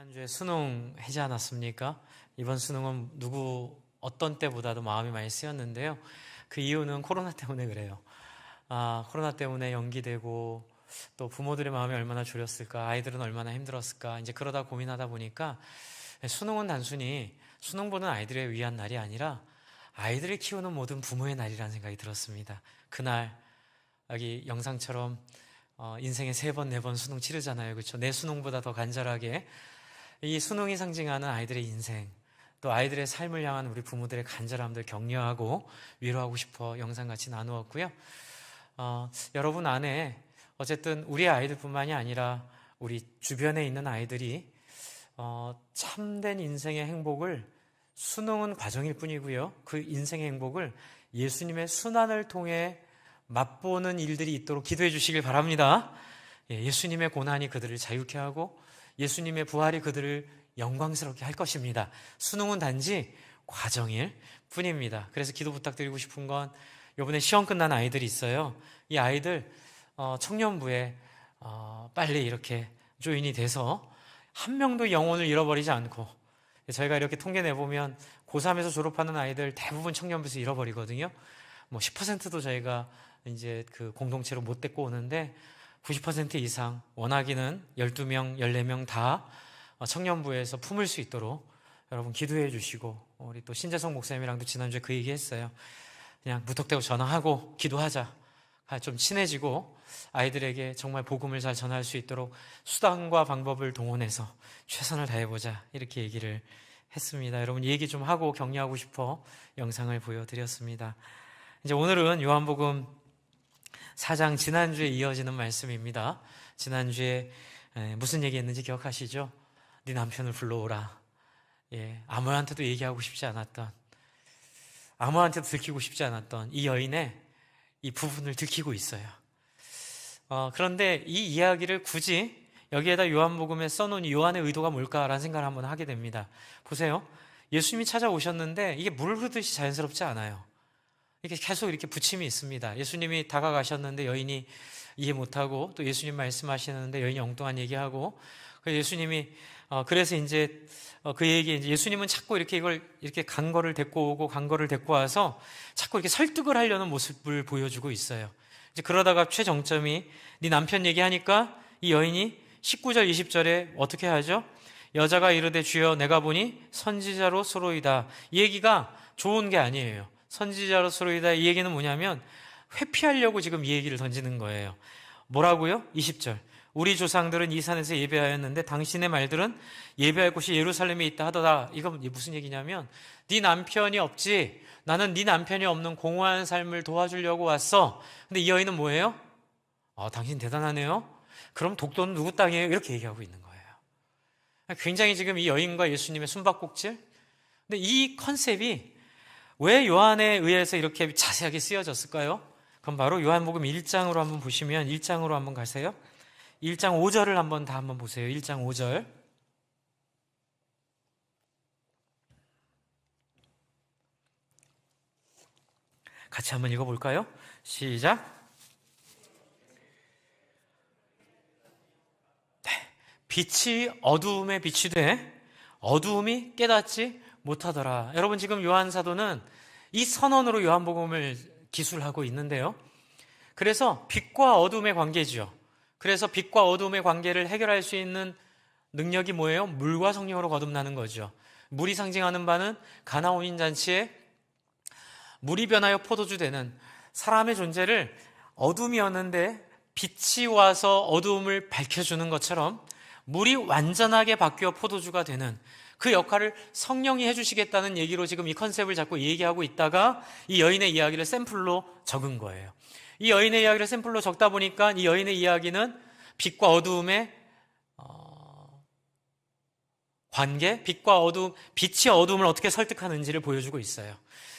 지난주에 수능 하지 않았습니까? 이번 수능은 어떤 때보다도 마음이 많이 쓰였는데요. 그 이유는 코로나 때문에 그래요. 코로나 때문에 연기되고 또 부모들의 마음이 얼마나 졸였을까, 아이들은 얼마나 힘들었을까, 이제 그러다 고민하다 보니까 수능은 단순히 수능 보는 아이들을 위한 날이 아니라 아이들을 키우는 모든 부모의 날이라는 생각이 들었습니다. 그날 여기 영상처럼 인생에 3번, 4번 수능 치르잖아요. 그렇죠? 내 수능보다 더 간절하게 이 수능이 상징하는 아이들의 인생, 또 아이들의 삶을 향한 우리 부모들의 간절함들 격려하고 위로하고 싶어 영상 같이 나누었고요. 여러분 안에 어쨌든 우리 아이들뿐만이 아니라 우리 주변에 있는 아이들이 참된 인생의 행복을, 수능은 과정일 뿐이고요, 그 인생의 행복을 예수님의 순환을 통해 맛보는 일들이 있도록 기도해 주시길 바랍니다. 예수님의 고난이 그들을 자유케 하고 예수님의 부활이 그들을 영광스럽게 할 것입니다. 수능은 단지 과정일 뿐입니다. 그래서 기도 부탁드리고 싶은 건, 이번에 시험 끝난 아이들이 있어요. 이 아이들 청년부에 빨리 이렇게 조인이 돼서 한 명도 영혼을 잃어버리지 않고, 저희가 이렇게 통계 내보면 고3에서 졸업하는 아이들 대부분 청년부에서 잃어버리거든요. 10%도 저희가 이제 그 공동체로 못 데리고 오는데 90% 이상, 원하기는 12명, 14명 다 청년부에서 품을 수 있도록 여러분 기도해 주시고, 우리 또 신재성 목사님이랑도 지난주에 그 얘기 했어요. 그냥 무턱대고 전화하고 기도하자. 좀 친해지고 아이들에게 정말 복음을 잘 전할 수 있도록 수단과 방법을 동원해서 최선을 다해보자, 이렇게 얘기를 했습니다. 여러분, 이 얘기 좀 하고 격려하고 싶어 영상을 보여드렸습니다. 이제 오늘은 요한복음 4장 지난주에 이어지는 말씀입니다. 지난주에 무슨 얘기했는지 기억하시죠? 네 남편을 불러오라. 아무한테도 얘기하고 싶지 않았던, 아무한테도 들키고 싶지 않았던 이 여인의 이 부분을 들키고 있어요. 그런데 이 이야기를 굳이 여기에다 요한복음에 써놓은 요한의 의도가 뭘까라는 생각을 한번 하게 됩니다. 보세요. 예수님이 찾아오셨는데 이게 물 흐르듯이 자연스럽지 않아요. 이렇게 계속 이렇게 부침이 있습니다. 예수님이 다가가셨는데 여인이 이해 못하고, 또 예수님 말씀하시는데 여인이 엉뚱한 얘기하고, 예수님이 그래서 이제 그 얘기, 이제 예수님은 자꾸 이걸 이렇게 간 거를 데리고 오고 간 거를 데리고 와서 자꾸 이렇게 설득을 하려는 모습을 보여주고 있어요. 이제 그러다가 최정점이, 네 남편 얘기하니까 이 여인이 19절 20절에 어떻게 하죠? 여자가 이르되 주여 내가 보니 선지자로서로이다. 이 얘기가 좋은 게 아니에요. 선지자로서로이다, 이 얘기는 뭐냐면 회피하려고 지금 이 얘기를 던지는 거예요. 뭐라고요? 20절. 우리 조상들은 이 산에서 예배하였는데 당신의 말들은 예배할 곳이 예루살렘에 있다 하더라. 이건 무슨 얘기냐면, 네 남편이 없지, 나는 네 남편이 없는 공허한 삶을 도와주려고 왔어. 근데 이 여인은 뭐예요? 당신 대단하네요. 그럼 독도는 누구 땅이에요? 이렇게 얘기하고 있는 거예요. 굉장히 지금 이 여인과 예수님의 숨바꼭질. 근데 이 컨셉이 왜 요한에 의해서 이렇게 자세하게 쓰여졌을까요? 그럼 바로 요한복음 1장으로 한번 보시면, 1장으로 한번 가세요. 1장 5절을 한번 보세요. 1장 5절. 같이 한번 읽어볼까요? 시작. 네. 빛이 어두움에 비추되 어두움이 깨닫지 못하더라. 여러분, 지금 요한 사도는 이 선언으로 요한복음을 기술하고 있는데요. 그래서 빛과 어두움의 관계죠. 그래서 빛과 어두움의 관계를 해결할 수 있는 능력이 뭐예요? 물과 성령으로 거듭나는 거죠. 물이 상징하는 바는 가나온인 잔치에 물이 변하여 포도주 되는 사람의 존재를, 어둠이었는데 빛이 와서 어두움을 밝혀주는 것처럼 물이 완전하게 바뀌어 포도주가 되는 그 역할을 성령이 해주시겠다는 얘기로 지금 이 컨셉을 자꾸 얘기하고 있다가 이 여인의 이야기를 샘플로 적은 거예요. 이 여인의 이야기를 샘플로 적다 보니까 이 여인의 이야기는 빛과 어두움의 관계, 빛과 어두움, 빛이 어두움을 어떻게 설득하는지를 보여주고 있어요.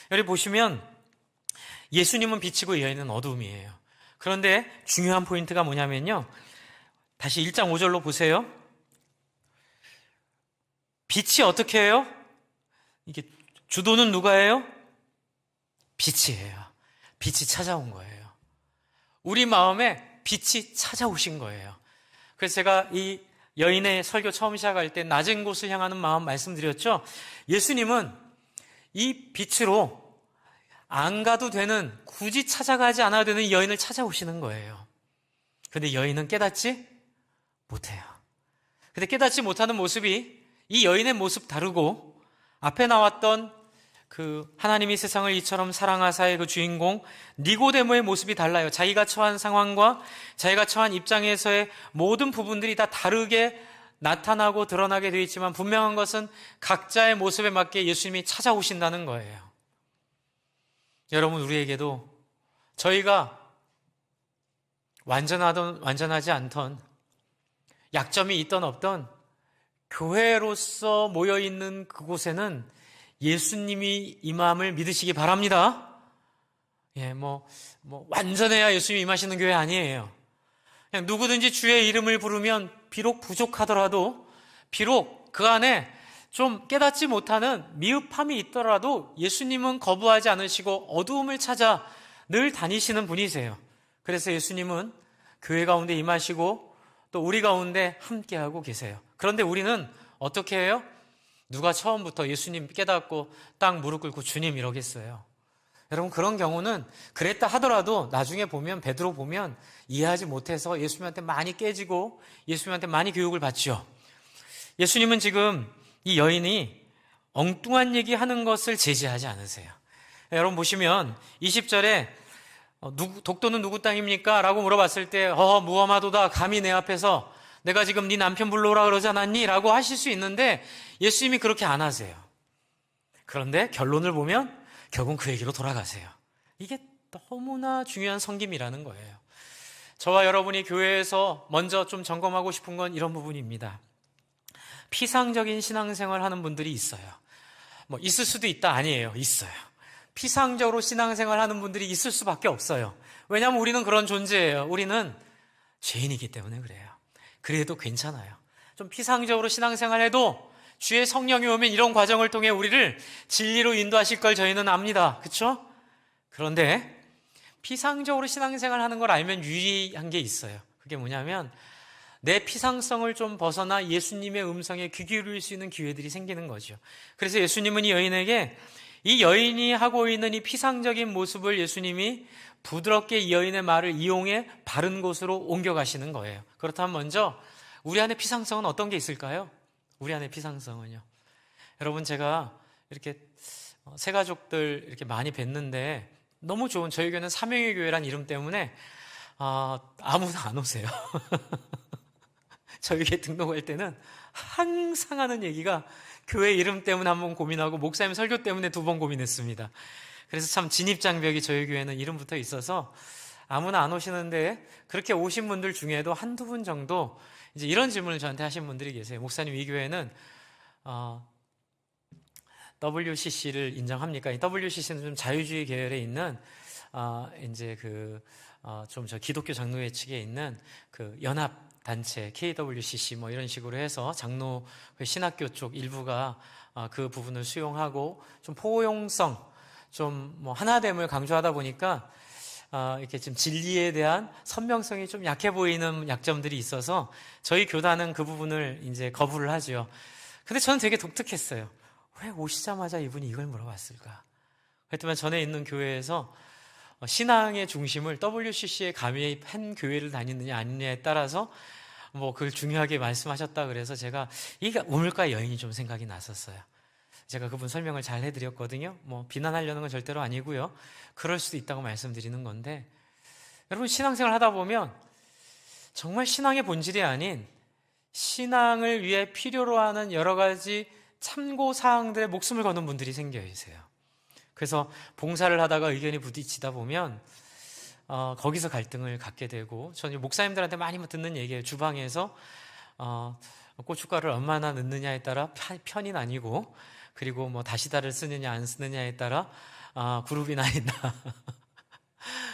여기 보시면 예수님은 빛이고 이 여인은 어두움이에요. 그런데 중요한 포인트가 뭐냐면요, 다시 1장 5절로 보세요. 빛이 어떻게 해요? 이게 주도는 누가 해요? 빛이에요. 빛이 찾아온 거예요. 우리 마음에 빛이 찾아오신 거예요. 그래서 제가 이 여인의 설교 처음 시작할 때 낮은 곳을 향하는 마음 말씀드렸죠. 예수님은 이 빛으로 안 가도 되는, 굳이 찾아가지 않아도 되는 이 여인을 찾아오시는 거예요. 근데 여인은 깨닫지 못해요. 근데 깨닫지 못하는 모습이 이 여인의 모습 다르고, 앞에 나왔던 그 하나님이 세상을 이처럼 사랑하사의 그 주인공 니고데모의 모습이 달라요. 자기가 처한 상황과 자기가 처한 입장에서의 모든 부분들이 다 다르게 나타나고 드러나게 되어 있지만, 분명한 것은 각자의 모습에 맞게 예수님이 찾아오신다는 거예요. 여러분, 우리에게도 저희가 완전하던 완전하지 않던, 약점이 있던 없던 교회로서 모여있는 그곳에는 예수님이 임함을 믿으시기 바랍니다. 완전해야 예수님이 임하시는 교회 아니에요. 그냥 누구든지 주의 이름을 부르면 비록 부족하더라도, 비록 그 안에 좀 깨닫지 못하는 미흡함이 있더라도 예수님은 거부하지 않으시고 어두움을 찾아 늘 다니시는 분이세요. 그래서 예수님은 교회 가운데 임하시고 또 우리 가운데 함께하고 계세요. 그런데 우리는 어떻게 해요? 누가 처음부터 예수님 깨닫고 딱 무릎 꿇고 주님 이러겠어요? 여러분, 그런 경우는 그랬다 하더라도 나중에 보면, 베드로 보면 이해하지 못해서 예수님한테 많이 깨지고 예수님한테 많이 교육을 받죠. 예수님은 지금 이 여인이 엉뚱한 얘기하는 것을 제지하지 않으세요. 여러분 보시면 20절에 독도는 누구 땅입니까? 라고 물어봤을 때 무함하도다, 감히 내 앞에서 내가 지금 네 남편 불러오라 그러지 않았니? 라고 하실 수 있는데 예수님이 그렇게 안 하세요. 그런데 결론을 보면 결국은 그 얘기로 돌아가세요. 이게 너무나 중요한 섬김이라는 거예요. 저와 여러분이 교회에서 먼저 좀 점검하고 싶은 건 이런 부분입니다. 피상적인 신앙생활 하는 분들이 있어요. 있을 수도 있다, 아니에요. 있어요. 피상적으로 신앙생활 하는 분들이 있을 수밖에 없어요. 왜냐하면 우리는 그런 존재예요. 우리는 죄인이기 때문에 그래요. 그래도 괜찮아요. 좀 피상적으로 신앙생활 해도 주의 성령이 오면 이런 과정을 통해 우리를 진리로 인도하실 걸 저희는 압니다. 그렇죠? 그런데 피상적으로 신앙생활 하는 걸 알면 유리한 게 있어요. 그게 뭐냐면 내 피상성을 좀 벗어나 예수님의 음성에 귀 기울일 수 있는 기회들이 생기는 거죠. 그래서 예수님은 이 여인에게, 이 여인이 하고 있는 이 피상적인 모습을 예수님이 부드럽게 이 여인의 말을 이용해 바른 곳으로 옮겨가시는 거예요. 그렇다면 먼저 우리 안에 피상성은 어떤 게 있을까요? 우리 안에 피상성은요. 여러분, 제가 이렇게 새가족들 이렇게 많이 뵀는데 너무 좋은, 저희 교회는 삼영의 교회란 이름 때문에 아무나 안 오세요. 저희 교회 등록할 때는 항상 하는 얘기가 교회 이름 때문에 한 번 고민하고 목사님 설교 때문에 2번 고민했습니다. 그래서 참 진입장벽이 저희 교회는 이름부터 있어서 아무나 안 오시는데, 그렇게 오신 분들 중에도 한두 분 정도 이제 이런 질문을 저한테 하신 분들이 계세요. 목사님, 이 교회는 WCC를 인정합니까? 이 WCC는 좀 자유주의 계열에 있는 이제 좀 저 기독교 장로회 측에 있는 그 연합 단체 KWCC 이런 식으로 해서 장로 신학교 쪽 일부가 그 부분을 수용하고 좀 포용성, 좀 하나됨을 강조하다 보니까 이렇게 좀 진리에 대한 선명성이 좀 약해 보이는 약점들이 있어서 저희 교단은 그 부분을 이제 거부를 하죠. 근데 저는 되게 독특했어요. 왜 오시자마자 이분이 이걸 물어봤을까? 그랬더니 전에 있는 교회에서 신앙의 중심을 WCC에 가입한 교회를 다니느냐 아니냐에 따라서 그걸 중요하게 말씀하셨다 그래서 제가 이게 우물가 여인이 좀 생각이 났었어요. 제가 그분 설명을 잘 해드렸거든요. 비난하려는 건 절대로 아니고요. 그럴 수도 있다고 말씀드리는 건데, 여러분, 신앙생활 하다 보면 정말 신앙의 본질이 아닌 신앙을 위해 필요로 하는 여러 가지 참고 사항들에 목숨을 거는 분들이 생겨 계세요. 그래서 봉사를 하다가 의견이 부딪히다 보면 거기서 갈등을 갖게 되고, 저는 목사님들한테 많이 듣는 얘기예요. 주방에서 고춧가루를 얼마나 넣느냐에 따라 편이 나뉘고, 그리고 다시다를 쓰느냐 안 쓰느냐에 따라 그룹이 나뉜다.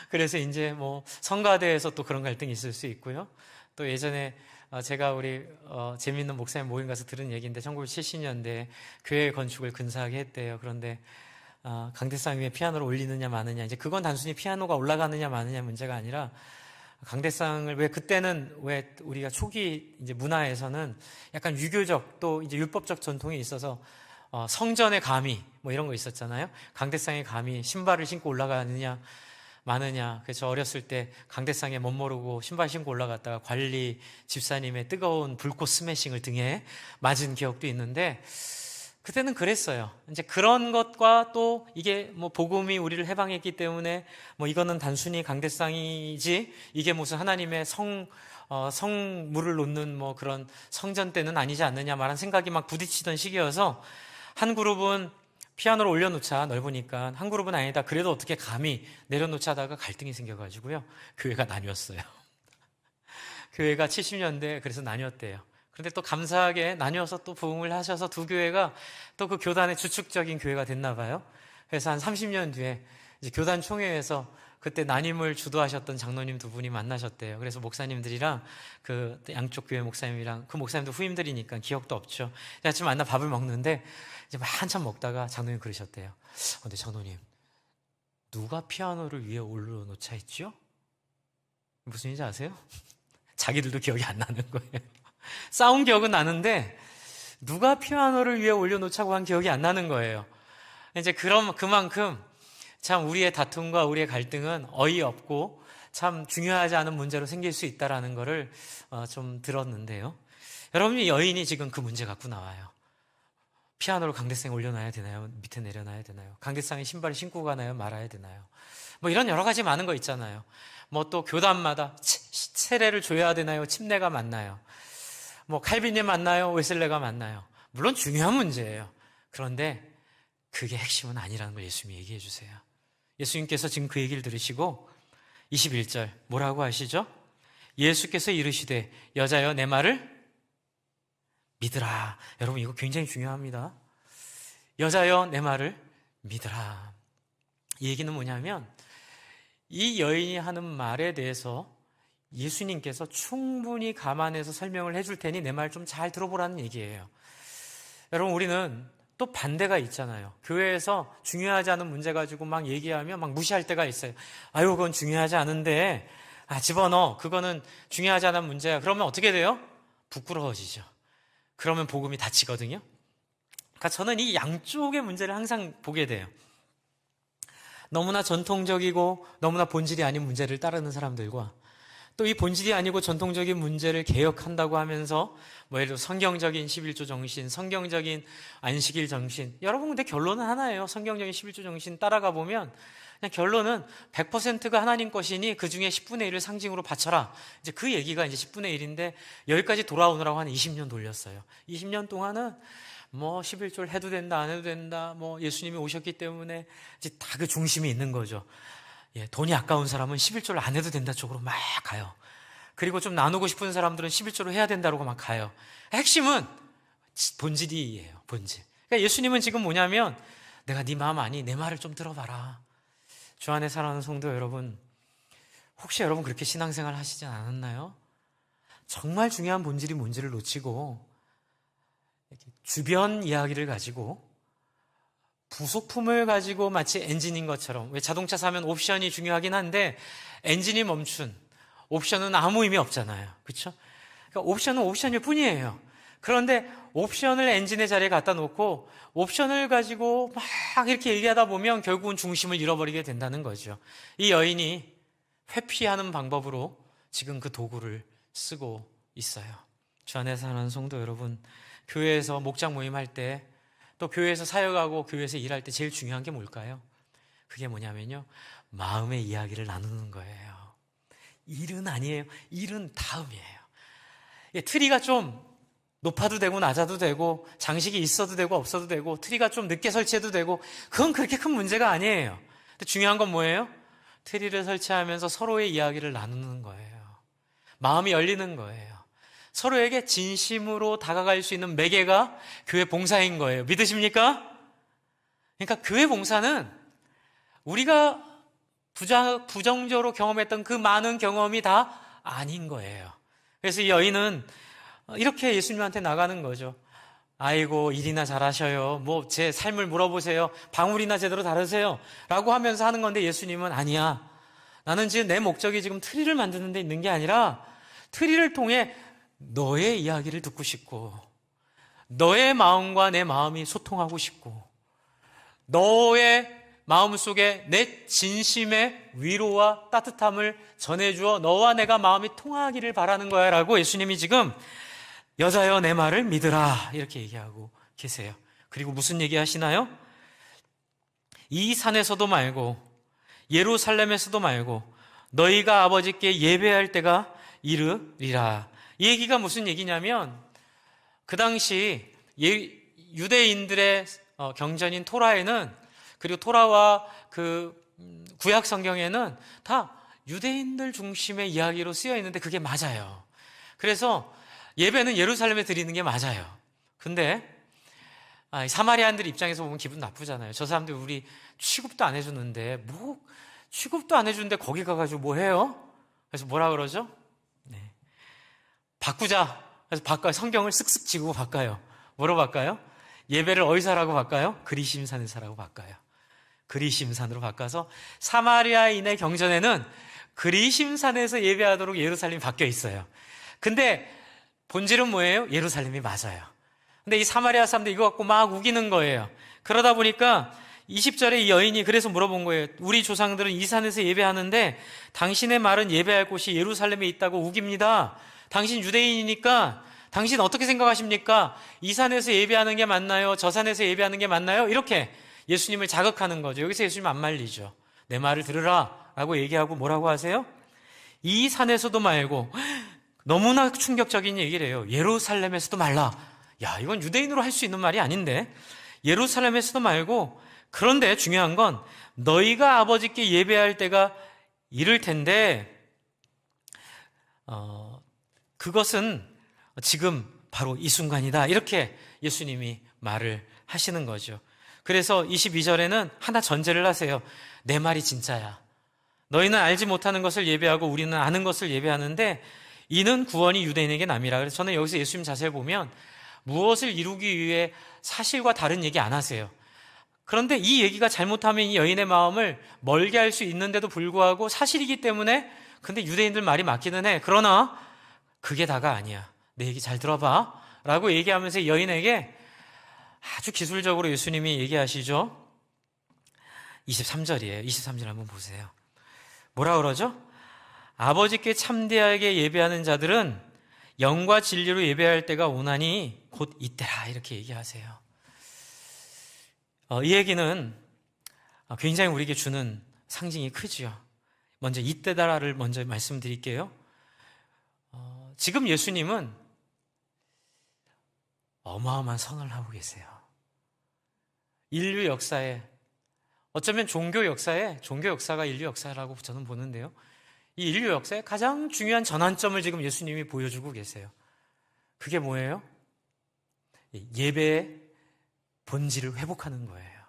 그래서 이제 성가대에서 또 그런 갈등이 있을 수 있고요. 또 예전에 제가 우리 재미있는 목사님 모임 가서 들은 얘기인데, 1970년대에 교회 건축을 근사하게 했대요. 그런데 강대상 위에 피아노를 올리느냐 마느냐, 이제 그건 단순히 피아노가 올라가느냐 마느냐 문제가 아니라 강대상을 왜 그때는 왜 우리가 초기 이제 문화에서는 약간 유교적 또 이제 율법적 전통이 있어서 성전의 감히 뭐 이런 거 있었잖아요. 강대상의 감히 신발을 신고 올라가느냐 마느냐. 그래서 어렸을 때 강대상에 못 모르고 신발 신고 올라갔다가 관리 집사님의 뜨거운 불꽃 스매싱을 등에 맞은 기억도 있는데 그때는 그랬어요. 이제 그런 것과 또 이게 뭐 복음이 우리를 해방했기 때문에 뭐 이거는 단순히 강대상이지 이게 무슨 하나님의 성물을 놓는 뭐 그런 성전 때는 아니지 않느냐 말한 생각이 막 부딪히던 시기여서 한 그룹은 피아노를 올려놓자 넓으니까 한 그룹은 아니다. 그래도 어떻게 감히 내려놓자 하다가 갈등이 생겨가지고요. 교회가 나뉘었어요. 교회가 70년대 그래서 나뉘었대요. 그런데 또 감사하게 나뉘어서 또 부흥을 하셔서 두 교회가 또 그 교단의 주축적인 교회가 됐나 봐요. 그래서 한 30년 뒤에 이제 교단 총회에서 그때 난임을 주도하셨던 장로님 두 분이 만나셨대요. 그래서 목사님들이랑 그 양쪽 교회 목사님이랑 그 목사님도 후임들이니까 기억도 없죠. 아침 만나 밥을 먹는데 이제 한참 먹다가 장로님 그러셨대요. 근데 장로님, 누가 피아노를 위에 올려놓자 했죠? 무슨 얘기인지 아세요? 자기들도 기억이 안 나는 거예요. 싸운 기억은 나는데 누가 피아노를 위에 올려놓자고 한 기억이 안 나는 거예요. 이제 그만큼 참 우리의 다툼과 우리의 갈등은 어이없고 참 중요하지 않은 문제로 생길 수 있다라는 거를 좀 들었는데요. 여러분이 여인이 지금 그 문제 갖고 나와요. 피아노를 강대상에 올려놔야 되나요? 밑에 내려놔야 되나요? 강대상에 신발을 신고 가나요? 말아야 되나요? 뭐 이런 여러 가지 많은 거 있잖아요. 뭐 또 교단마다 세례를 줘야 되나요? 침례가 맞나요? 뭐 칼빈이 맞나요? 웨슬레가 맞나요? 물론 중요한 문제예요. 그런데 그게 핵심은 아니라는 걸 예수님이 얘기해 주세요. 예수님께서 지금 그 얘기를 들으시고 21절 뭐라고 하시죠? 예수께서 이르시되 여자여 내 말을 믿으라. 여러분 이거 굉장히 중요합니다. 여자여 내 말을 믿으라. 이 얘기는 뭐냐면 이 여인이 하는 말에 대해서 예수님께서 충분히 감안해서 설명을 해줄 테니 내 말 좀 잘 들어보라는 얘기예요. 여러분 우리는 또 반대가 있잖아요. 교회에서 중요하지 않은 문제 가지고 막 얘기하면 막 무시할 때가 있어요. 아유 그건 중요하지 않은데 집어넣어. 그거는 중요하지 않은 문제야. 그러면 어떻게 돼요? 부끄러워지죠. 그러면 복음이 닫히거든요. 그러니까 저는 이 양쪽의 문제를 항상 보게 돼요. 너무나 전통적이고 너무나 본질이 아닌 문제를 따르는 사람들과 또 이 본질이 아니고 전통적인 문제를 개혁한다고 하면서 뭐 예를 들어 성경적인 11조 정신, 성경적인 안식일 정신. 여러분 근데 결론은 하나예요. 성경적인 11조 정신 따라가 보면 그냥 결론은 100%가 하나님 것이니 그 중에 10분의 1을 상징으로 바쳐라. 이제 그 얘기가 이제 10분의 1인데 여기까지 돌아오느라고 한 20년 돌렸어요. 20년 동안은 뭐 11조를 해도 된다 안 해도 된다 뭐 예수님이 오셨기 때문에 이제 다 그 중심이 있는 거죠. 돈이 아까운 사람은 11조를 안 해도 된다 쪽으로 막 가요. 그리고 좀 나누고 싶은 사람들은 11조를 해야 된다고 막 가요. 핵심은 본질이에요. 본질. 그러니까 예수님은 지금 뭐냐면 내가 네 마음 아니 내 말을 좀 들어봐라. 주 안에 사랑하는 성도 여러분, 혹시 여러분 그렇게 신앙생활 하시지 않았나요? 정말 중요한 본질이 뭔지를 놓치고 주변 이야기를 가지고 부속품을 가지고 마치 엔진인 것처럼, 왜 자동차 사면 옵션이 중요하긴 한데 엔진이 멈춘 옵션은 아무 의미 없잖아요. 그렇죠? 그러니까 옵션은 옵션일 뿐이에요. 그런데 옵션을 엔진의 자리에 갖다 놓고 옵션을 가지고 막 이렇게 얘기하다 보면 결국은 중심을 잃어버리게 된다는 거죠. 이 여인이 회피하는 방법으로 지금 그 도구를 쓰고 있어요. 주 안에 사는 성도 여러분, 교회에서 목장 모임할 때 또 교회에서 사역하고 교회에서 일할 때 제일 중요한 게 뭘까요? 그게 뭐냐면요, 마음의 이야기를 나누는 거예요. 일은 아니에요. 일은 다음이에요. 트리가 좀 높아도 되고 낮아도 되고 장식이 있어도 되고 없어도 되고 트리가 좀 늦게 설치해도 되고 그건 그렇게 큰 문제가 아니에요. 근데 중요한 건 뭐예요? 트리를 설치하면서 서로의 이야기를 나누는 거예요. 마음이 열리는 거예요. 서로에게 진심으로 다가갈 수 있는 매개가 교회 봉사인 거예요. 믿으십니까? 그러니까 교회 봉사는 우리가 부정적으로 경험했던 그 많은 경험이 다 아닌 거예요. 그래서 이 여인은 이렇게 예수님한테 나가는 거죠. 아이고 일이나 잘하셔요. 뭐 제 삶을 물어보세요. 방울이나 제대로 다루세요. 라고 하면서 하는 건데 예수님은 아니야. 나는 지금 내 목적이 지금 트리를 만드는 데 있는 게 아니라 트리를 통해 너의 이야기를 듣고 싶고 너의 마음과 내 마음이 소통하고 싶고 너의 마음속에 내 진심의 위로와 따뜻함을 전해주어 너와 내가 마음이 통하기를 바라는 거야 라고 예수님이 지금 여자여 내 말을 믿으라 이렇게 얘기하고 계세요. 그리고 무슨 얘기 하시나요? 이 산에서도 말고 예루살렘에서도 말고 너희가 아버지께 예배할 때가 이르리라. 이 얘기가 무슨 얘기냐면 그 당시 유대인들의 경전인 토라에는 그리고 토라와 그 구약 성경에는 다 유대인들 중심의 이야기로 쓰여 있는데 그게 맞아요. 그래서 예배는 예루살렘에 드리는 게 맞아요. 근데 사마리아인들 입장에서 보면 기분 나쁘잖아요. 저 사람들 우리 취급도 안 해주는데 뭐 취급도 안 해주는데 거기 가가지고 뭐 해요? 그래서 뭐라 그러죠? 네. 바꾸자. 그래서 바꿔요. 성경을 쓱쓱 지고 바꿔요. 뭐로 바꿔요? 예배를 어디서 하라고 바꿔요? 그리심산에서 하라고 바꿔요. 그리심산으로 바꿔서 사마리아인의 경전에는 그리심산에서 예배하도록 예루살렘이 바뀌어 있어요. 근데 본질은 뭐예요? 예루살렘이 맞아요. 근데 이 사마리아 사람들 이거 갖고 막 우기는 거예요. 그러다 보니까 20절에 이 여인이 그래서 물어본 거예요. 우리 조상들은 이 산에서 예배하는데 당신의 말은 예배할 곳이 예루살렘에 있다고 우깁니다. 당신 유대인이니까 당신 어떻게 생각하십니까? 이 산에서 예배하는 게 맞나요? 저 산에서 예배하는 게 맞나요? 이렇게 예수님을 자극하는 거죠. 여기서 예수님 안 말리죠. 내 말을 들으라 라고 얘기하고 뭐라고 하세요? 이 산에서도 말고 너무나 충격적인 얘기를 해요. 예루살렘에서도 말라. 야, 이건 유대인으로 할 수 있는 말이 아닌데 예루살렘에서도 말고 그런데 중요한 건 너희가 아버지께 예배할 때가 이를 텐데 그것은 지금 바로 이 순간이다. 이렇게 예수님이 말을 하시는 거죠. 그래서 22절에는 하나 전제를 하세요. 내 말이 진짜야. 너희는 알지 못하는 것을 예배하고 우리는 아는 것을 예배하는데 이는 구원이 유대인에게 남이라. 그래서 저는 여기서 예수님 자세를 보면 무엇을 이루기 위해 사실과 다른 얘기 안 하세요. 그런데 이 얘기가 잘못하면 이 여인의 마음을 멀게 할 수 있는데도 불구하고 사실이기 때문에 근데 유대인들 말이 맞기는 해. 그러나 그게 다가 아니야. 내 얘기 잘 들어봐 라고 얘기하면서 여인에게 아주 기술적으로 예수님이 얘기하시죠. 23절이에요. 23절 한번 보세요. 뭐라 그러죠? 아버지께 참되하게 예배하는 자들은 영과 진리로 예배할 때가 오나니 곧 이때라 이렇게 얘기하세요. 이 얘기는 굉장히 우리에게 주는 상징이 크지요. 먼저 이때다를 먼저 말씀드릴게요. 지금 예수님은 어마어마한 선언을 하고 계세요. 인류 역사에 어쩌면 종교 역사가 인류 역사라고 저는 보는데요. 이 인류 역사의 가장 중요한 전환점을 지금 예수님이 보여주고 계세요. 그게 뭐예요? 예배의 본질을 회복하는 거예요.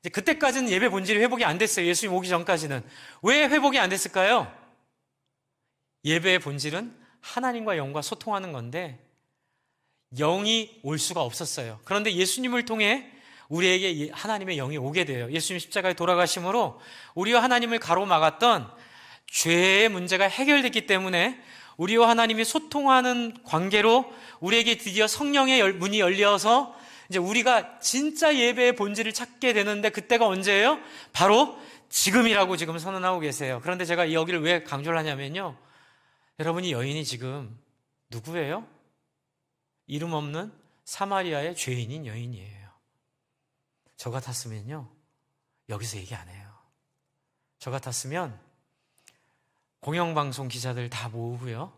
이제 그때까지는 예배 본질이 회복이 안 됐어요. 예수님 오기 전까지는. 왜 회복이 안 됐을까요? 예배의 본질은 하나님과 영과 소통하는 건데 영이 올 수가 없었어요. 그런데 예수님을 통해 우리에게 하나님의 영이 오게 돼요. 예수님 십자가에 돌아가심으로 우리와 하나님을 가로막았던 죄의 문제가 해결됐기 때문에 우리와 하나님이 소통하는 관계로 우리에게 드디어 성령의 문이 열려서 이제 우리가 진짜 예배의 본질을 찾게 되는데 그때가 언제예요? 바로 지금이라고 지금 선언하고 계세요. 그런데 제가 여기를 왜 강조를 하냐면요. 여러분, 이 여인이 지금 누구예요? 이름 없는 사마리아의 죄인인 여인이에요. 저 같았으면요, 여기서 얘기 안 해요. 저 같았으면 공영방송 기자들 다 모으고요,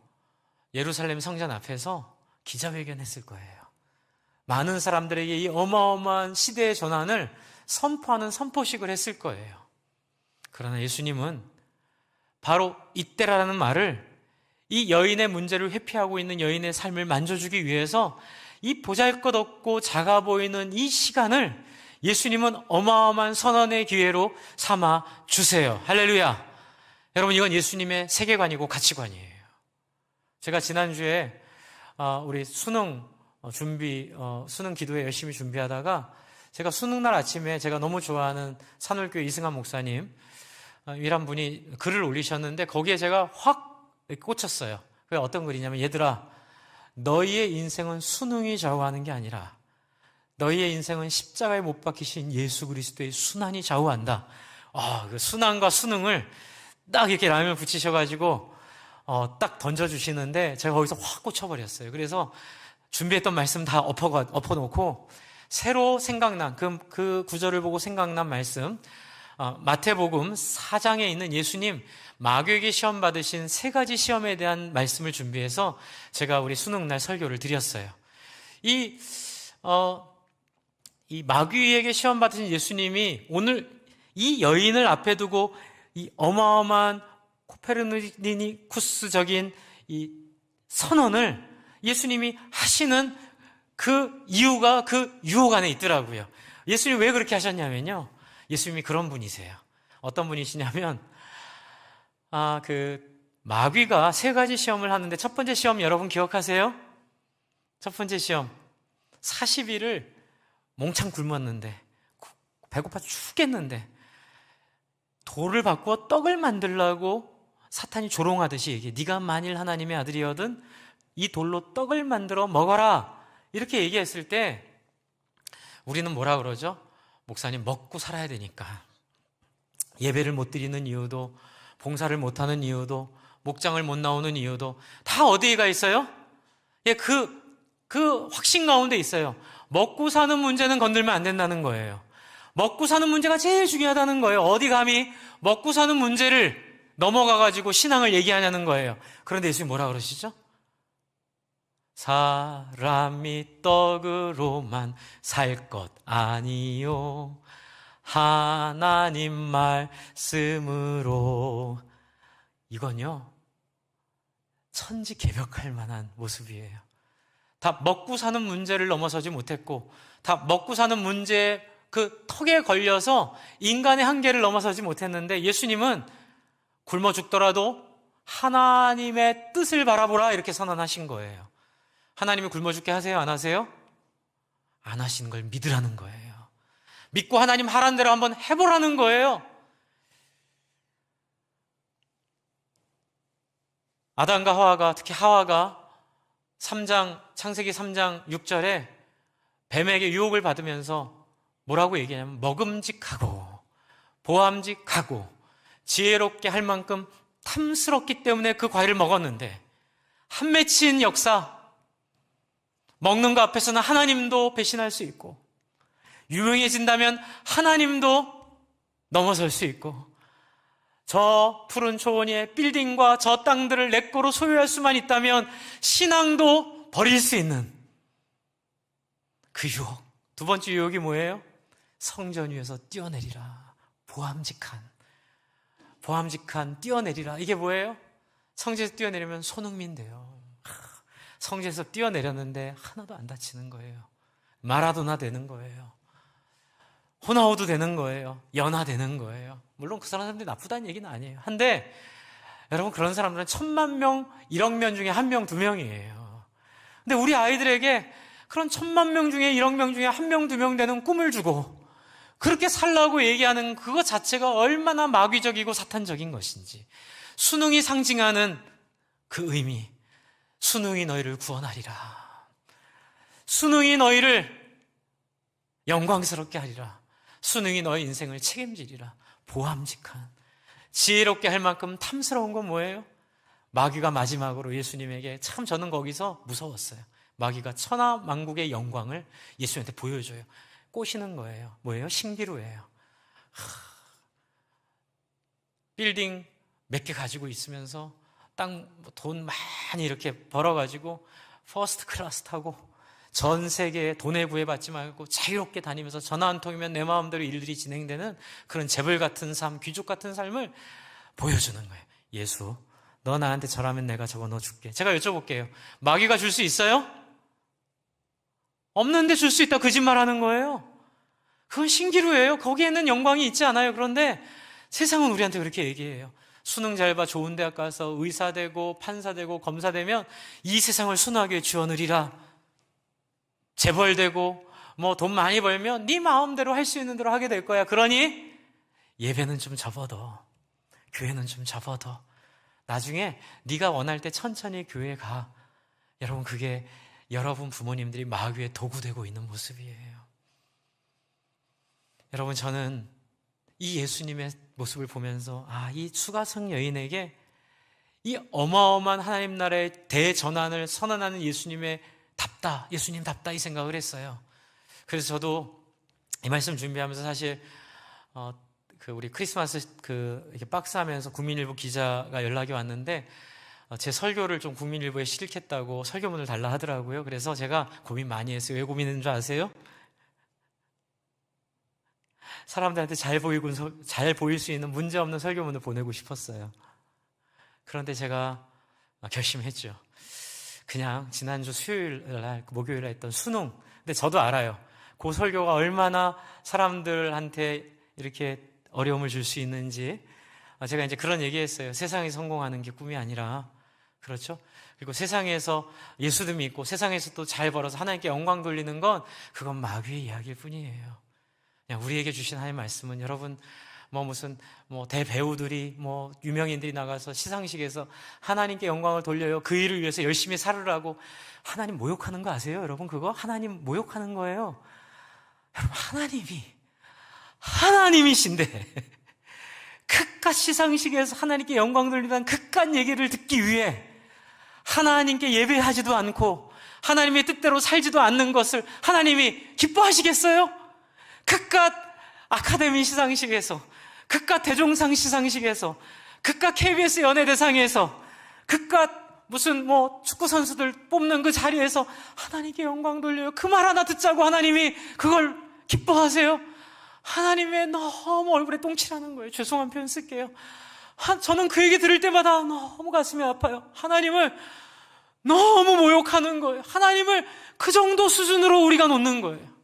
예루살렘 성전 앞에서 기자회견 했을 거예요. 많은 사람들에게 이 어마어마한 시대의 전환을 선포하는 선포식을 했을 거예요. 그러나 예수님은 바로 이때라는 말을 이 여인의 문제를 회피하고 있는 여인의 삶을 만져주기 위해서 이 보잘것없고 작아 보이는 이 시간을 예수님은 어마어마한 선언의 기회로 삼아 주세요. 할렐루야. 여러분, 이건 예수님의 세계관이고 가치관이에요. 제가 지난주에 우리 수능 기도회 열심히 준비하다가 제가 수능날 아침에 제가 너무 좋아하는 산울교회 이승환 목사님 이란 분이 글을 올리셨는데 거기에 제가 확 꽂혔어요. 그게 어떤 글이냐면, 얘들아, 너희의 인생은 수능이 좌우하는 게 아니라 너희의 인생은 십자가에 못 박히신 예수 그리스도의 순환이 좌우한다. 그 순환과 수능을 딱 이렇게 라임을 붙이셔가지고 딱 던져주시는데 제가 거기서 확 꽂혀버렸어요. 그래서 준비했던 말씀 다 엎어놓고 새로 생각난 그 구절을 보고 생각난 말씀, 마태복음 4장에 있는 예수님 마귀에게 시험 받으신 3가지 시험에 대한 말씀을 준비해서 제가 우리 수능날 설교를 드렸어요. 이 마귀에게 시험 받으신 예수님이 오늘 이 여인을 앞에 두고 이 어마어마한 코페르니쿠스적인 이 선언을 예수님이 하시는 그 이유가 그 유혹 안에 있더라고요. 예수님이 왜 그렇게 하셨냐면요, 예수님이 그런 분이세요. 어떤 분이시냐면, 마귀가 3가지 시험을 하는데, 첫 번째 시험 여러분 기억하세요? 첫 번째 시험, 40일을 몽창 굶었는데, 배고파 죽겠는데, 돌을 바꾸어 떡을 만들라고 사탄이 조롱하듯이 얘기해. 네가 만일 하나님의 아들이거든 이 돌로 떡을 만들어 먹어라, 이렇게 얘기했을 때 우리는 뭐라 그러죠? 목사님, 먹고 살아야 되니까. 예배를 못 드리는 이유도, 봉사를 못하는 이유도, 목장을 못 나오는 이유도 다 어디에 가 있어요? 그 확신 가운데 있어요. 먹고 사는 문제는 건들면 안 된다는 거예요. 먹고 사는 문제가 제일 중요하다는 거예요. 어디 감히 먹고 사는 문제를 넘어가가지고 신앙을 얘기하냐는 거예요. 그런데 예수님 뭐라 그러시죠? 사람이 떡으로만 살 것 아니요 하나님 말씀으로. 이건요, 천지개벽할 만한 모습이에요. 다 먹고 사는 문제를 넘어서지 못했고, 다 먹고 사는 문제 그 턱에 걸려서 인간의 한계를 넘어서지 못했는데, 예수님은 굶어 죽더라도 하나님의 뜻을 바라보라, 이렇게 선언하신 거예요. 하나님이 굶어 죽게 하세요? 안 하세요? 안 하시는 걸 믿으라는 거예요. 믿고 하나님 하라는 대로 한번 해보라는 거예요. 아담과 하와가, 특히 하와가 창세기 3장 6절에 뱀에게 유혹을 받으면서 뭐라고 얘기하냐면, 먹음직하고 보암직하고 지혜롭게 할 만큼 탐스럽기 때문에 그 과일을 먹었는데, 한 맺힌 역사, 먹는 거 앞에서는 하나님도 배신할 수 있고, 유명해진다면 하나님도 넘어설 수 있고, 저 푸른 초원 위에 빌딩과 저 땅들을 내 거로 소유할 수만 있다면 신앙도 버릴 수 있는 그 유혹. 두 번째 유혹이 뭐예요? 성전 위에서 뛰어내리라. 보암직한 뛰어내리라. 이게 뭐예요? 성전에서 뛰어내리면 손흥민 돼요. 성전에서 뛰어내렸는데 하나도 안 다치는 거예요. 마라도나 되는 거예요. 호나우두 되는 거예요. 연하 되는 거예요. 물론 그 사람들이 나쁘다는 얘기는 아니에요. 한데 여러분, 그런 사람들은 1000만 명, 1억 명 중에 1명, 2명이에요. 근데 우리 아이들에게 그런 1000만 명 중에 1억 명 중에 1명, 2명 되는 꿈을 주고 그렇게 살라고 얘기하는 그것 자체가 얼마나 마귀적이고 사탄적인 것인지. 수능이 상징하는 그 의미, 수능이 너희를 구원하리라. 수능이 너희를 영광스럽게 하리라. 수능이 너희 인생을 책임지리라. 보암직한, 지혜롭게 할 만큼 탐스러운 건 뭐예요? 마귀가 마지막으로 예수님에게, 참 저는 거기서 무서웠어요. 마귀가 천하만국의 영광을 예수님한테 보여줘요. 꼬시는 거예요. 뭐예요? 신기루예요. 빌딩 몇 개 가지고 있으면서 돈 많이 이렇게 벌어가지고 퍼스트 클래스 타고 전 세계에 돈에 구애받지 말고 자유롭게 다니면서 전화 한 통이면 내 마음대로 일들이 진행되는 그런 재벌 같은 삶, 귀족 같은 삶을 보여주는 거예요. 예수, 너 나한테 절하면 내가 저거 너 줄게. 제가 여쭤볼게요. 마귀가 줄 수 있어요? 없는데 줄 수 있다 거짓말하는 거예요. 그건 신기루예요. 거기에는 영광이 있지 않아요. 그런데 세상은 우리한테 그렇게 얘기해요. 수능 잘 봐, 좋은 대학 가서 의사 되고 판사 되고 검사 되면 이 세상을 순하게 주어느리라. 재벌 되고 뭐 돈 많이 벌면 네 마음대로 할 수 있는 대로 하게 될 거야. 그러니 예배는 좀 접어둬. 교회는 좀 접어둬. 나중에 네가 원할 때 천천히 교회 가. 여러분, 그게 여러분 부모님들이 마귀의 도구 되고 있는 모습이에요. 여러분, 저는 이 예수님의 모습을 보면서 이 수가성 여인에게 이 어마어마한 하나님 나라의 대전환을 선언하는 예수님의 답다, 예수님 답다, 이 생각을 했어요. 그래서 저도 이 말씀 준비하면서 사실 우리 크리스마스 이렇게 박스하면서 국민일보 기자가 연락이 왔는데 제 설교를 좀 국민일보에 실겠다고 설교문을 달라 하더라고요. 그래서 제가 고민 많이 했어요. 왜 고민했는 줄 아세요? 사람들한테 잘 보일 수 있는 문제 없는 설교문을 보내고 싶었어요. 그런데 제가 결심했죠. 그냥 지난주 수요일날, 목요일에 했던 수능. 근데 저도 알아요. 그 설교가 얼마나 사람들한테 이렇게 어려움을 줄 수 있는지. 제가 이제 그런 얘기했어요. 세상에 성공하는 게 꿈이 아니라, 그렇죠? 그리고 세상에서 예수도 믿고 세상에서 또 잘 벌어서 하나님께 영광 돌리는 건 그건 마귀의 이야기일 뿐이에요. 그냥 우리에게 주신 하나님의 말씀은, 여러분 무슨 대배우들이 유명인들이 나가서 시상식에서 하나님께 영광을 돌려요, 그 일을 위해서 열심히 살으라고. 하나님 모욕하는 거 아세요? 여러분, 그거 하나님 모욕하는 거예요. 여러분, 하나님이신데 그깟 시상식에서 하나님께 영광 돌리는 그깟 얘기를 듣기 위해 하나님께 예배하지도 않고 하나님의 뜻대로 살지도 않는 것을 하나님이 기뻐하시겠어요? 그깟 아카데미 시상식에서, 그깟 대종상 시상식에서, 그깟 KBS 연예대상에서, 그깟 무슨 축구 선수들 뽑는 그 자리에서 하나님께 영광 돌려요, 그 말 하나 듣자고 하나님이 그걸 기뻐하세요? 하나님의 너무 얼굴에 똥칠하는 거예요. 죄송한 표현 쓸게요. 저는 그 얘기 들을 때마다 너무 가슴이 아파요. 하나님을 너무 모욕하는 거예요. 하나님을 그 정도 수준으로 우리가 놓는 거예요.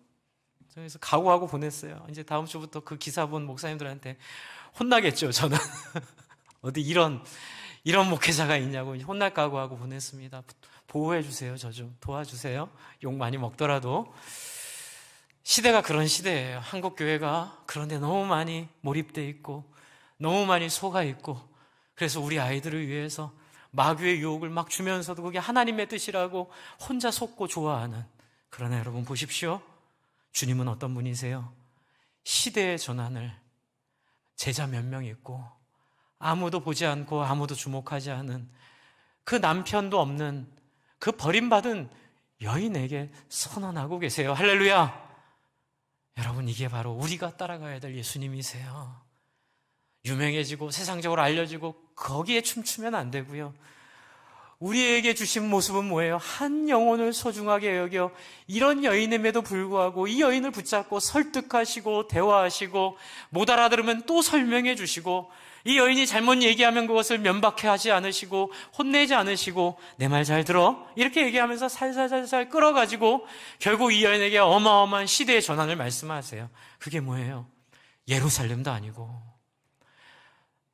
그래서 각오하고 보냈어요. 이제 다음 주부터 그 기사 본 목사님들한테 혼나겠죠, 저는. 어디 이런 목회자가 있냐고 혼날 각오하고 보냈습니다. 보호해 주세요. 저 좀 도와주세요. 욕 많이 먹더라도. 시대가 그런 시대예요. 한국 교회가 그런데 너무 많이 몰입돼 있고 너무 많이 속아 있고, 그래서 우리 아이들을 위해서 마귀의 유혹을 막 주면서도 그게 하나님의 뜻이라고 혼자 속고 좋아하는. 그러나 여러분 보십시오. 주님은 어떤 분이세요? 시대의 전환을 제자 몇 명 있고 아무도 보지 않고 아무도 주목하지 않은 그 남편도 없는 그 버림받은 여인에게 선언하고 계세요. 할렐루야! 여러분, 이게 바로 우리가 따라가야 될 예수님이세요. 유명해지고 세상적으로 알려지고 거기에 춤추면 안 되고요. 우리에게 주신 모습은 뭐예요? 한 영혼을 소중하게 여겨 이런 여인임에도 불구하고 이 여인을 붙잡고 설득하시고 대화하시고 못 알아들으면 또 설명해 주시고, 이 여인이 잘못 얘기하면 그것을 면박해 하지 않으시고 혼내지 않으시고 내 말 잘 들어 이렇게 얘기하면서 살살살살 끌어가지고 결국 이 여인에게 어마어마한 시대의 전환을 말씀하세요. 그게 뭐예요? 예루살렘도 아니고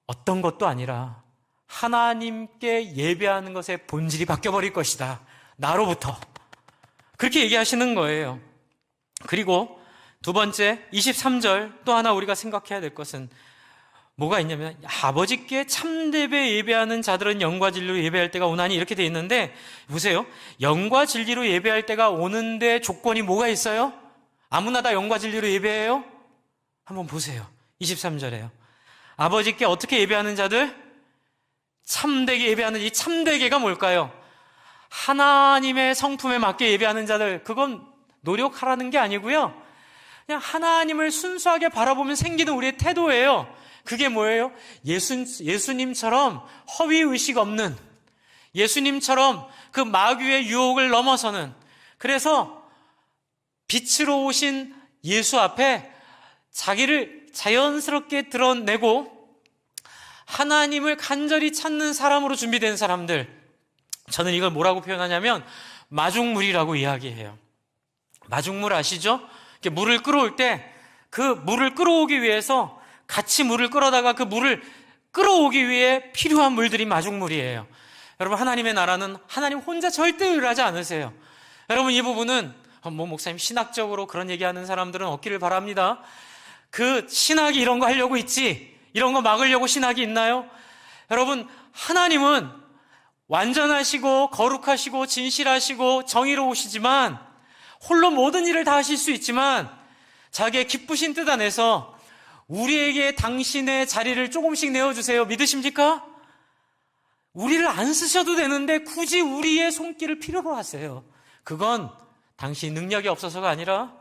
어떤 것도 아니라 하나님께 예배하는 것의 본질이 바뀌어버릴 것이다, 나로부터. 그렇게 얘기하시는 거예요. 그리고 두 번째 23절 또 하나 우리가 생각해야 될 것은 뭐가 있냐면, 아버지께 참되게 예배하는 자들은 영과 진리로 예배할 때가 오나니, 이렇게 돼 있는데, 보세요. 영과 진리로 예배할 때가 오는데 조건이 뭐가 있어요? 아무나 다 영과 진리로 예배해요? 한번 보세요. 23절에요. 아버지께 어떻게 예배하는 자들? 참되게 예배하는, 이 참되게가 뭘까요? 하나님의 성품에 맞게 예배하는 자들. 그건 노력하라는 게 아니고요, 그냥 하나님을 순수하게 바라보면 생기는 우리의 태도예요. 그게 뭐예요? 예수님처럼 허위의식 없는, 예수님처럼 그 마귀의 유혹을 넘어서는, 그래서 빛으로 오신 예수 앞에 자기를 자연스럽게 드러내고 하나님을 간절히 찾는 사람으로 준비된 사람들. 저는 이걸 뭐라고 표현하냐면 마중물이라고 이야기해요. 마중물 아시죠? 이렇게 물을 끌어올 때 그 물을 끌어오기 위해서 같이 물을 끌어다가 그 물을 끌어오기 위해 필요한 물들이 마중물이에요. 여러분, 하나님의 나라는 하나님 혼자 절대 일하지 않으세요. 여러분, 이 부분은 목사님 신학적으로 그런 얘기하는 사람들은 없기를 바랍니다. 그 신학이 이런 거 하려고 있지, 이런 거 막으려고 신학이 있나요? 여러분, 하나님은 완전하시고 거룩하시고 진실하시고 정의로우시지만 홀로 모든 일을 다 하실 수 있지만 자기의 기쁘신 뜻 안에서 우리에게 당신의 자리를 조금씩 내어주세요. 믿으십니까? 우리를 안 쓰셔도 되는데 굳이 우리의 손길을 필요로 하세요. 그건 당신 능력이 없어서가 아니라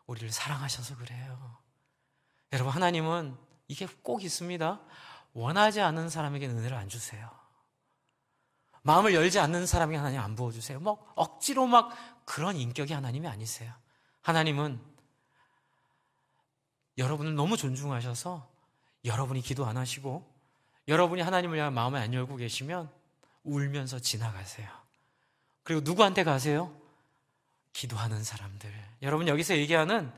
우리를 사랑하셔서 그래요. 여러분, 하나님은 이게 꼭 있습니다. 원하지 않는 사람에게 은혜를 안 주세요. 마음을 열지 않는 사람에게 하나님 안 부어주세요. 억지로 그런 인격이 하나님이 아니세요. 하나님은 여러분을 너무 존중하셔서 여러분이 기도 안 하시고 여러분이 하나님을 향한 마음을 안 열고 계시면 울면서 지나가세요. 그리고 누구한테 가세요? 기도하는 사람들. 여러분, 여기서 얘기하는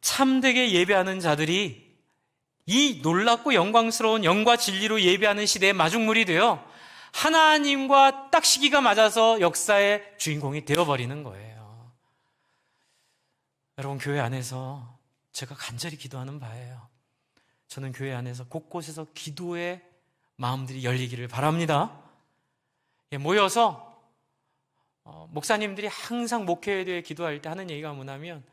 참되게 예배하는 자들이 이 놀랍고 영광스러운 영과 진리로 예배하는 시대의 마중물이 되어 하나님과 딱 시기가 맞아서 역사의 주인공이 되어버리는 거예요. 여러분, 교회 안에서 제가 간절히 기도하는 바예요. 저는 교회 안에서 곳곳에서 기도의 마음들이 열리기를 바랍니다. 모여서 목사님들이 항상 목회에 대해 기도할 때 하는 얘기가 뭐냐면,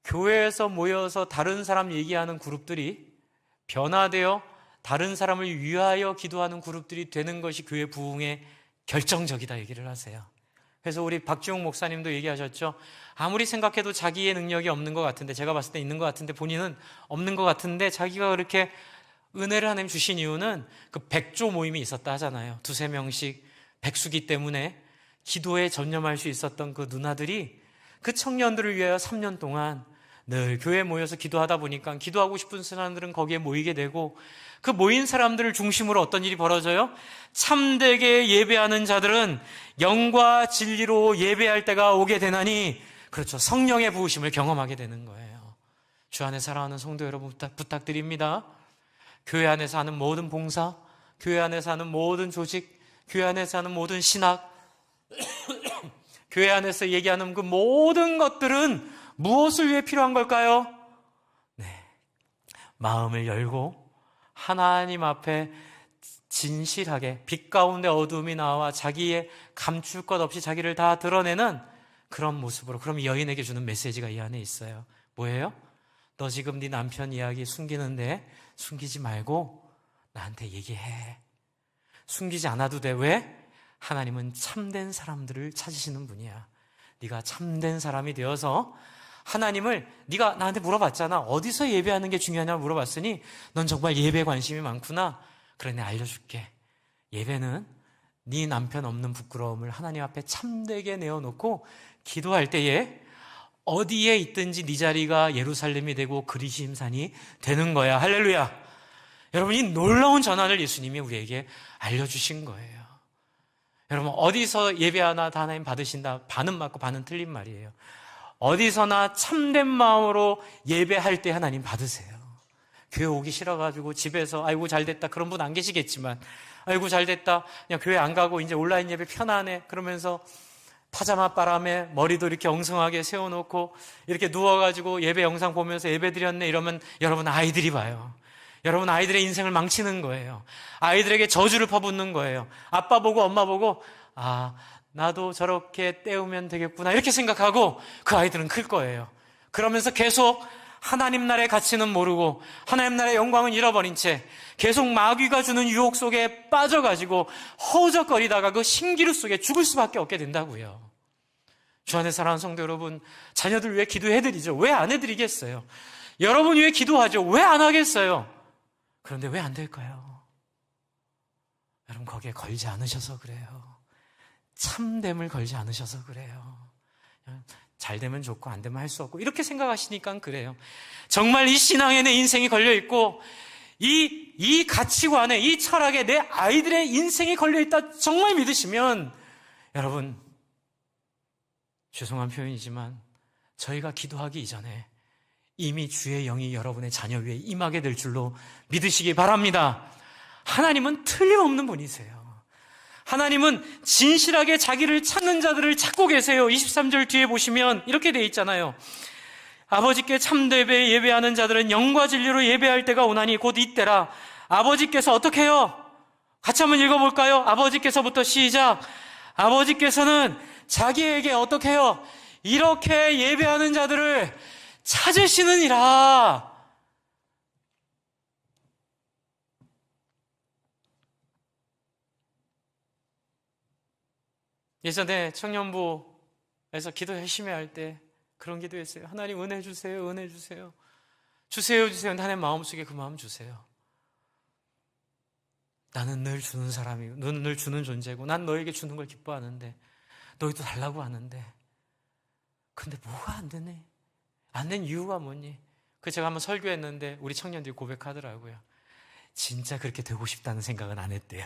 교회에서 모여서 다른 사람 얘기하는 그룹들이 변화되어 다른 사람을 위하여 기도하는 그룹들이 되는 것이 교회 부흥의 결정적이다 얘기를 하세요. 그래서 우리 박지용 목사님도 얘기하셨죠. 아무리 생각해도 자기의 능력이 없는 것 같은데, 제가 봤을 때 있는 것 같은데 본인은 없는 것 같은데, 자기가 그렇게 은혜를 하나님 주신 이유는 그 백조 모임이 있었다 하잖아요. 2-3명씩 백수기 때문에 기도에 전념할 수 있었던 그 누나들이 그 청년들을 위하여 3년 동안 늘 교회에 모여서 기도하다 보니까 기도하고 싶은 사람들은 거기에 모이게 되고, 그 모인 사람들을 중심으로 어떤 일이 벌어져요? 참되게 예배하는 자들은 영과 진리로 예배할 때가 오게 되나니, 그렇죠, 성령의 부으심을 경험하게 되는 거예요. 주 안에 사랑하는 성도 여러분, 부탁드립니다. 교회 안에서 하는 모든 봉사, 교회 안에서 하는 모든 조직, 교회 안에서 하는 모든 신학, 교회 안에서 얘기하는 그 모든 것들은 무엇을 위해 필요한 걸까요? 마음을 열고 하나님 앞에 진실하게 빛 가운데 어둠이 나와 자기의 감출 것 없이 자기를 다 드러내는 그런 모습으로, 그럼 여인에게 주는 메시지가 이 안에 있어요. 뭐예요? 너 지금 네 남편 이야기 숨기는데 숨기지 말고 나한테 얘기해. 숨기지 않아도 돼. 왜? 하나님은 참된 사람들을 찾으시는 분이야. 네가 참된 사람이 되어서 하나님을, 네가 나한테 물어봤잖아. 어디서 예배하는 게 중요하냐고 물어봤으니 넌 정말 예배에 관심이 많구나. 그래, 내가 알려줄게. 예배는 네 남편 없는 부끄러움을 하나님 앞에 참되게 내어놓고 기도할 때에 어디에 있든지 네 자리가 예루살렘이 되고 그리심산이 되는 거야. 할렐루야. 여러분, 이 놀라운 전환을 예수님이 우리에게 알려주신 거예요. 여러분, 어디서 예배하나 다 하나님 받으신다. 반은 맞고 반은 틀린 말이에요. 어디서나 참된 마음으로 예배할 때 하나님 받으세요. 교회 오기 싫어가지고 집에서 아이고 잘됐다 그런 분 안 계시겠지만, 아이고 잘됐다 그냥 교회 안 가고 이제 온라인 예배 편하네 그러면서 파자마 바람에 머리도 이렇게 엉성하게 세워놓고 이렇게 누워가지고 예배 영상 보면서 예배 드렸네 이러면 여러분 아이들이 봐요. 여러분 아이들의 인생을 망치는 거예요. 아이들에게 저주를 퍼붓는 거예요. 아빠 보고 엄마 보고 나도 저렇게 때우면 되겠구나 이렇게 생각하고 그 아이들은 클 거예요. 그러면서 계속 하나님 나라의 가치는 모르고 하나님 나라의 영광은 잃어버린 채 계속 마귀가 주는 유혹 속에 빠져가지고 허우적거리다가 그 신기루 속에 죽을 수밖에 없게 된다고요. 주 안에 사랑하는 성도 여러분, 자녀들 위해 기도해드리죠. 왜 안 해드리겠어요? 여러분 위해 기도하죠. 왜 안 하겠어요? 그런데 왜 안 될까요? 여러분, 거기에 걸지 않으셔서 그래요. 참됨을 걸지 않으셔서 그래요. 잘 되면 좋고 안 되면 할 수 없고 이렇게 생각하시니까 그래요. 정말 이 신앙에 내 인생이 걸려있고 이 가치관에, 이 철학에 내 아이들의 인생이 걸려있다 정말 믿으시면, 여러분, 죄송한 표현이지만 저희가 기도하기 이전에 이미 주의 영이 여러분의 자녀 위에 임하게 될 줄로 믿으시기 바랍니다. 하나님은 틀림없는 분이세요. 하나님은 진실하게 자기를 찾는 자들을 찾고 계세요. 23절 뒤에 보시면 이렇게 돼 있잖아요. 아버지께 참되게 예배하는 자들은 영과 진리로 예배할 때가 오나니 곧 이때라. 아버지께서 어떻게 해요? 같이 한번 읽어볼까요? 아버지께서부터 시작. 아버지께서는 자기에게 어떻게 해요? 이렇게 예배하는 자들을 찾으시느니라. 예전에 청년부에서 기도 열심히 할 때 그런 기도했어요. 하나님 은혜 주세요, 은혜 주세요. 주세요, 주세요. 하나님 마음속에 그 마음 주세요. 나는 늘 주는 사람이고, 너는 늘 주는 존재고, 난 너에게 주는 걸 기뻐하는데, 너희도 달라고 하는데, 근데 뭐가 안 되네? 안 된 이유가 뭐니? 그 제가 한번 설교했는데 우리 청년들이 고백하더라고요. 진짜 그렇게 되고 싶다는 생각은 안 했대요.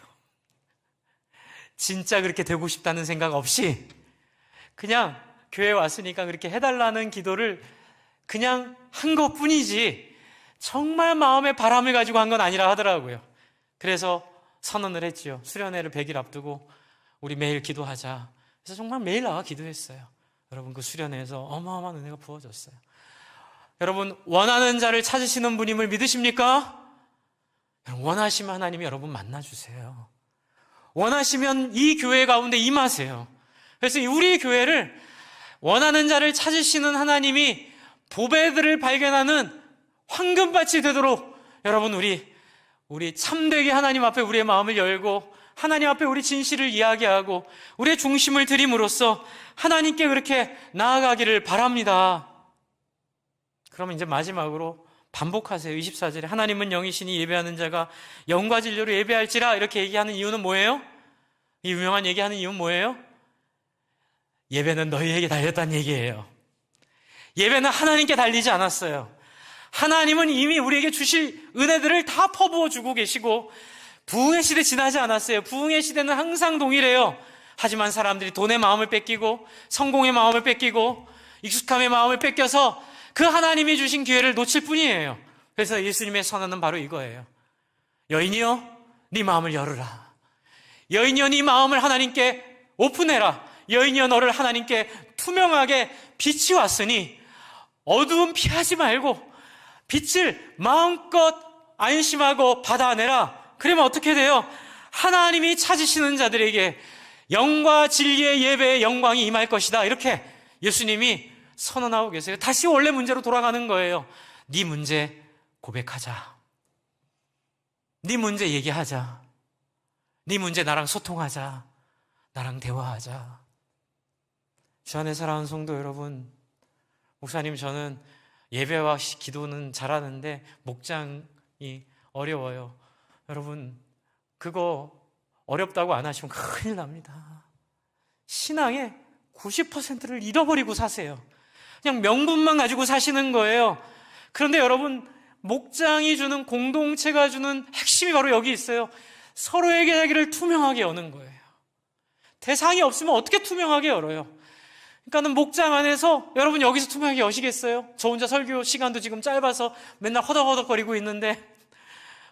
진짜 그렇게 되고 싶다는 생각 없이 그냥 교회에 왔으니까 그렇게 해달라는 기도를 그냥 한 것뿐이지 정말 마음의 바람을 가지고 한 건 아니라 하더라고요. 그래서 선언을 했지요. 수련회를 100일 앞두고 우리 매일 기도하자. 그래서 정말 매일 나와 기도했어요. 여러분, 그 수련회에서 어마어마한 은혜가 부어졌어요. 여러분, 원하는 자를 찾으시는 분임을 믿으십니까? 여러분, 원하시면 하나님이 여러분 만나주세요. 원하시면 이 교회 가운데 임하세요. 그래서 우리 교회를 원하는 자를 찾으시는 하나님이 보배들을 발견하는 황금밭이 되도록 여러분, 우리 참되게 하나님 앞에 우리의 마음을 열고 하나님 앞에 우리 진실을 이야기하고 우리의 중심을 드림으로써 하나님께 그렇게 나아가기를 바랍니다. 그러면 이제 마지막으로 반복하세요. 24절에 하나님은 영이시니 예배하는 자가 영과 진리로 예배할지라 이렇게 얘기하는 이유는 뭐예요? 이 유명한 얘기하는 이유는 뭐예요? 예배는 너희에게 달렸다는 얘기예요. 예배는 하나님께 달리지 않았어요. 하나님은 이미 우리에게 주실 은혜들을 다 퍼부어 주고 계시고 부흥의 시대 지나지 않았어요. 부흥의 시대는 항상 동일해요. 하지만 사람들이 돈의 마음을 뺏기고 성공의 마음을 뺏기고 익숙함의 마음을 뺏겨서 그 하나님이 주신 기회를 놓칠 뿐이에요. 그래서 예수님의 선언은 바로 이거예요. 여인이여, 네 마음을 열어라. 여인이여, 네 마음을 하나님께 오픈해라. 여인이여, 너를 하나님께 투명하게 빛이 왔으니 어두움 피하지 말고 빛을 마음껏 안심하고 받아내라. 그러면 어떻게 돼요? 하나님이 찾으시는 자들에게 영과 진리의 예배의 영광이 임할 것이다. 이렇게 예수님이 선언하고 계세요. 다시 원래 문제로 돌아가는 거예요. 네 문제 고백하자. 네 문제 얘기하자. 네 문제 나랑 소통하자. 나랑 대화하자. 주 안에 사랑하는 성도 여러분, 목사님, 저는 예배와 기도는 잘하는데 목장이 어려워요. 여러분, 그거 어렵다고 안 하시면 큰일 납니다. 신앙의 90%를 잃어버리고 사세요. 그냥 명분만 가지고 사시는 거예요. 그런데 여러분, 목장이 주는, 공동체가 주는 핵심이 바로 여기 있어요. 서로에게 자기를 투명하게 여는 거예요. 대상이 없으면 어떻게 투명하게 열어요? 그러니까는 목장 안에서 여러분 여기서 투명하게 여시겠어요? 저 혼자 설교 시간도 지금 짧아서 맨날 허덕허덕거리고 있는데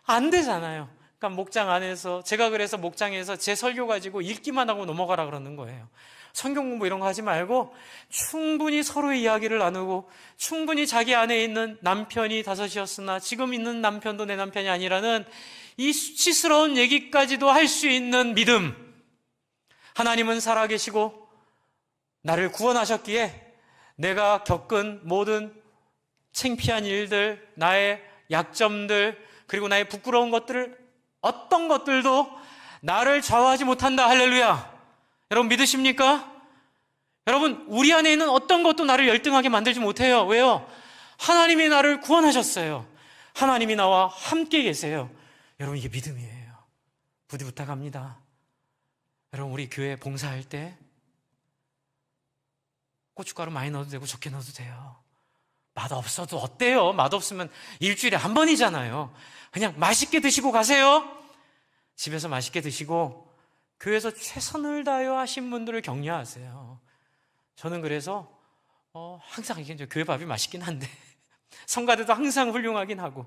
안 되잖아요. 그러니까 목장 안에서, 제가 그래서 목장에서 제 설교 가지고 읽기만 하고 넘어가라 그러는 거예요. 성경 공부 이런 거 하지 말고 충분히 서로의 이야기를 나누고 충분히 자기 안에 있는 남편이 5이었으나 지금 있는 남편도 내 남편이 아니라는 이 수치스러운 얘기까지도 할 수 있는 믿음. 하나님은 살아계시고 나를 구원하셨기에 내가 겪은 모든 창피한 일들, 나의 약점들, 그리고 나의 부끄러운 것들을, 어떤 것들도 나를 좌우하지 못한다. 할렐루야. 여러분 믿으십니까? 여러분, 우리 안에 있는 어떤 것도 나를 열등하게 만들지 못해요. 왜요? 하나님이 나를 구원하셨어요. 하나님이 나와 함께 계세요. 여러분, 이게 믿음이에요. 부디 부탁합니다. 여러분, 우리 교회 봉사할 때 고춧가루 많이 넣어도 되고 적게 넣어도 돼요. 맛없어도 어때요? 맛없으면 일주일에 한 번이잖아요. 그냥 맛있게 드시고 가세요. 집에서 맛있게 드시고 교회에서 최선을 다하여 하신 분들을 격려하세요. 저는 그래서 항상 이게 교회 밥이 맛있긴 한데 성가대도 항상 훌륭하긴 하고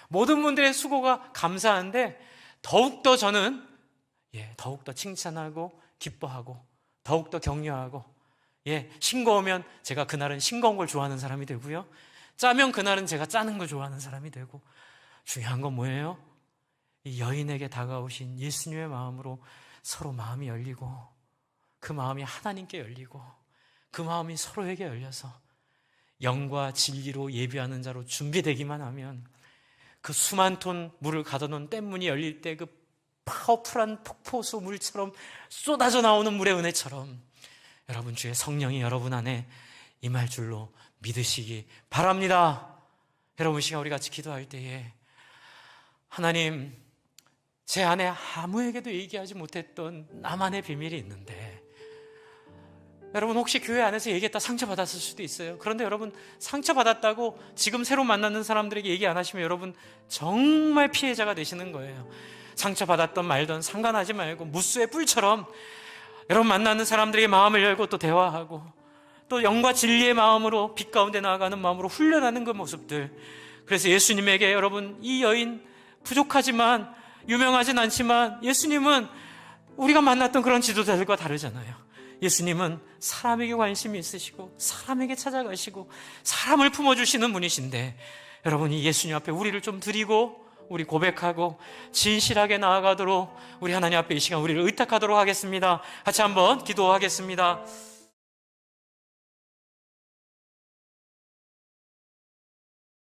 모든 분들의 수고가 감사한데 더욱더 저는 더욱더 칭찬하고 기뻐하고 더욱더 격려하고 싱거우면 제가 그날은 싱거운 걸 좋아하는 사람이 되고요. 짜면 그날은 제가 짜는 거 좋아하는 사람이 되고, 중요한 건 뭐예요? 이 여인에게 다가오신 예수님의 마음으로 서로 마음이 열리고, 그 마음이 하나님께 열리고, 그 마음이 서로에게 열려서 영과 진리로 예비하는 자로 준비되기만 하면, 그 수만 톤 물을 가둬놓은 댐문이 열릴 때 그 파워풀한 폭포수 물처럼 쏟아져 나오는 물의 은혜처럼 여러분 주의 성령이 여러분 안에 임할 줄로 믿으시기 바랍니다. 여러분 시간 우리 같이 기도할 때에 하나님, 제 안에 아무에게도 얘기하지 못했던 나만의 비밀이 있는데, 여러분 혹시 교회 안에서 얘기했다 상처받았을 수도 있어요. 그런데 여러분 상처받았다고 지금 새로 만나는 사람들에게 얘기 안 하시면 여러분 정말 피해자가 되시는 거예요. 상처받았던 말던 상관하지 말고 무수의 뿔처럼 여러분 만나는 사람들에게 마음을 열고 또 대화하고, 또 영과 진리의 마음으로 빛 가운데 나아가는 마음으로 훈련하는 그 모습들. 그래서 예수님에게 여러분, 이 여인 부족하지만 유명하진 않지만 예수님은 우리가 만났던 그런 지도자들과 다르잖아요. 예수님은 사람에게 관심이 있으시고 사람에게 찾아가시고 사람을 품어주시는 분이신데, 여러분 이 예수님 앞에 우리를 좀 드리고 우리 고백하고 진실하게 나아가도록 우리 하나님 앞에 이 시간 우리를 의탁하도록 하겠습니다. 같이 한번 기도하겠습니다.